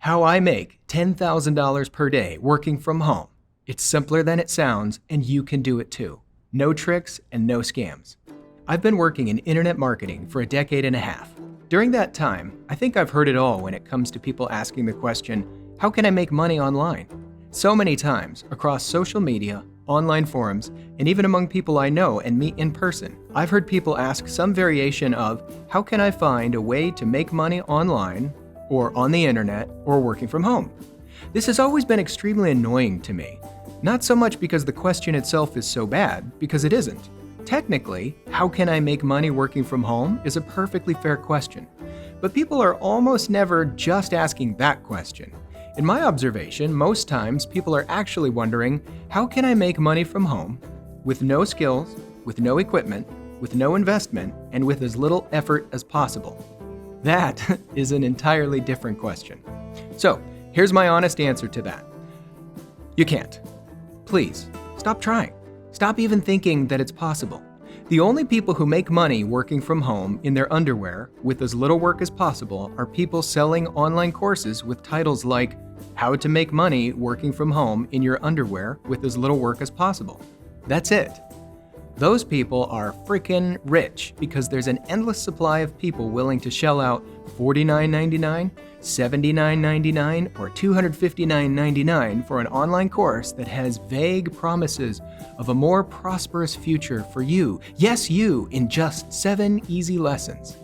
How I make $10,000 per day working from home. It's simpler than it sounds, and you can do it too. No tricks and no scams. I've been working in internet marketing for a decade and a half. During that time, I think I've heard it all when it comes to people asking the question, how can I make money online? So many times, across social media, online forums, and even among people I know and meet in person, I've heard people ask some variation of, how can I find a way to make money online, or on the internet, or working from home? This has always been extremely annoying to me. Not so much because the question itself is so bad, because it isn't. Technically, how can I make money working from home is a perfectly fair question. But people are almost never just asking that question. In my observation, most times people are actually wondering, how can I make money from home with no skills, with no equipment, with no investment, and with as little effort as possible? That is an entirely different question. So, here's my honest answer to that. You can't. Please, stop trying. Stop even thinking that it's possible. The only people who make money working from home in their underwear with as little work as possible are people selling online courses with titles like How to Make Money Working from Home in Your Underwear with as Little Work as Possible. That's it. Those people are freaking rich because there's an endless supply of people willing to shell out $49.99, $79.99, or $259.99 for an online course that has vague promises of a more prosperous future for you. Yes, you, in just 7 easy lessons.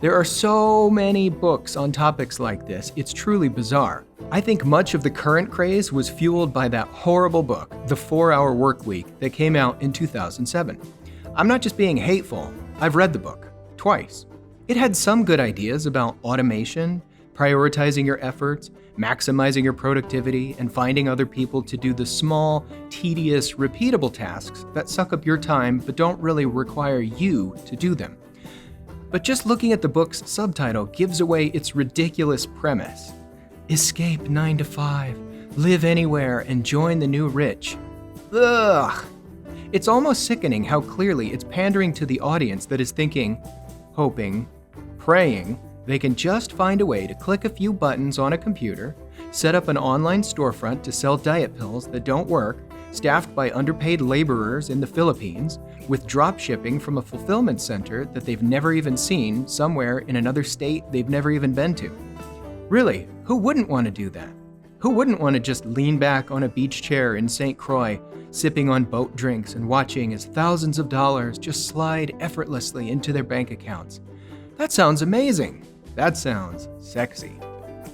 There are so many books on topics like this, it's truly bizarre. I think much of the current craze was fueled by that horrible book, The 4-Hour Workweek, that came out in 2007. I'm not just being hateful, I've read the book, twice. It had some good ideas about automation, prioritizing your efforts, maximizing your productivity, and finding other people to do the small, tedious, repeatable tasks that suck up your time but don't really require you to do them. But just looking at the book's subtitle gives away its ridiculous premise. Escape 9 to 5, live anywhere, and join the new rich. Ugh! It's almost sickening how clearly it's pandering to the audience that is thinking, hoping, praying they can just find a way to click a few buttons on a computer, set up an online storefront to sell diet pills that don't work, staffed by underpaid laborers in the Philippines, with drop shipping from a fulfillment center that they've never even seen somewhere in another state they've never even been to. Really, who wouldn't want to do that? Who wouldn't want to just lean back on a beach chair in St. Croix, sipping on boat drinks and watching as thousands of dollars just slide effortlessly into their bank accounts? That sounds amazing. That sounds sexy.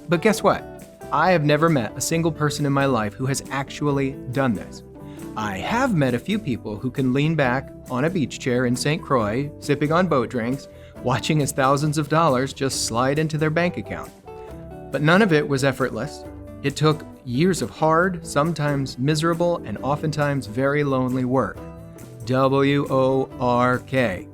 But guess what? I have never met a single person in my life who has actually done this. I have met a few people who can lean back on a beach chair in St. Croix, sipping on boat drinks, watching as thousands of dollars just slide into their bank account. But none of it was effortless. It took years of hard, sometimes miserable, and oftentimes very lonely work. WORK.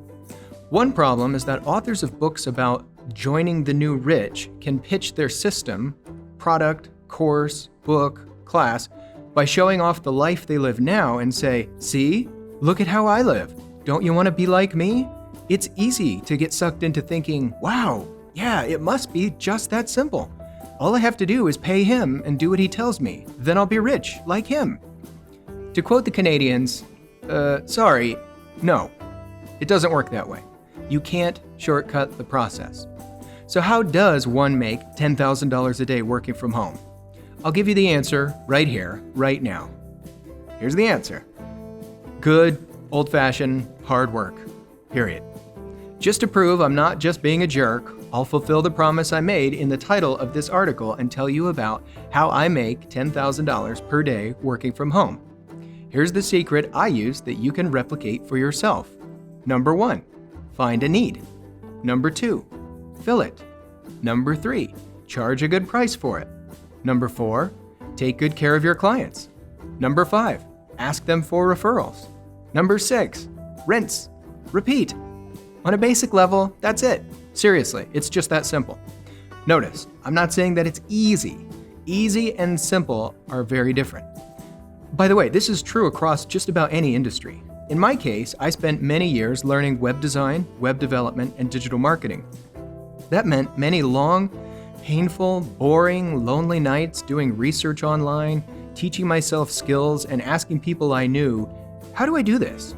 One problem is that authors of books about joining the new rich can pitch their system, product, course, book, class, by showing off the life they live now and say, see, look at how I live. Don't you want to be like me? It's easy to get sucked into thinking, wow, yeah, it must be just that simple. All I have to do is pay him and do what he tells me. Then I'll be rich, like him. To quote the Canadians, sorry, no, it doesn't work that way. You can't shortcut the process. So how does one make $10,000 a day working from home? I'll give you the answer right here, right now. Here's the answer. Good, old-fashioned, hard work. Period. Just to prove I'm not just being a jerk, I'll fulfill the promise I made in the title of this article and tell you about how I make $10,000 per day working from home. Here's the secret I use that you can replicate for yourself. Number 1, find a need. Number 2, fill it. Number 3, charge a good price for it. Number 4, take good care of your clients. Number 5, ask them for referrals. Number 6, rinse, repeat. On a basic level, that's it. Seriously, it's just that simple. Notice, I'm not saying that it's easy. Easy and simple are very different. By the way, this is true across just about any industry. In my case, I spent many years learning web design, web development, and digital marketing. That meant many long, painful, boring, lonely nights doing research online, teaching myself skills, and asking people I knew, how do I do this?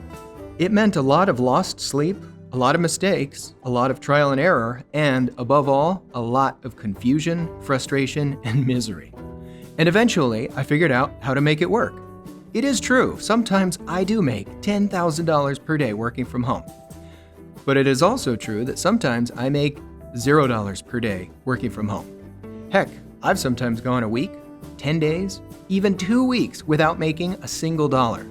It meant a lot of lost sleep, a lot of mistakes, a lot of trial and error, and above all, a lot of confusion, frustration, and misery. And eventually, I figured out how to make it work. It is true, sometimes I do make $10,000 per day working from home. But it is also true that sometimes I make $0 per day working from home. Heck, I've sometimes gone a week, 10 days, even 2 weeks without making a single dollar.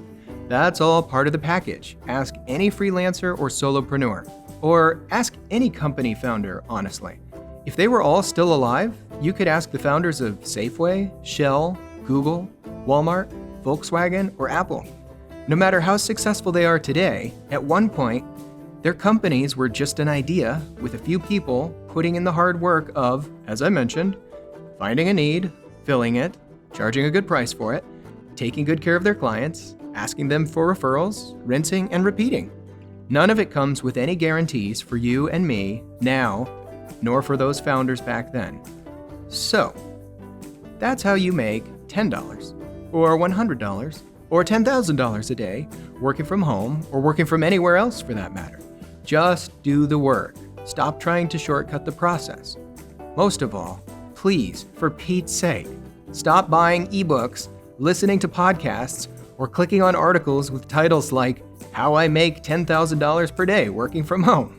That's all part of the package. Ask any freelancer or solopreneur, or ask any company founder, honestly. If they were all still alive, you could ask the founders of Safeway, Shell, Google, Walmart, Volkswagen, or Apple. No matter how successful they are today, at one point, their companies were just an idea with a few people putting in the hard work of, as I mentioned, finding a need, filling it, charging a good price for it, taking good care of their clients, asking them for referrals, rinsing, and repeating. None of it comes with any guarantees for you and me now, nor for those founders back then. So, that's how you make $10, or $100, or $10,000 a day, working from home, or working from anywhere else for that matter. Just do the work. Stop trying to shortcut the process. Most of all, please, for Pete's sake, stop buying ebooks, listening to podcasts, or clicking on articles with titles like How I Make $10,000 per Day Working from Home.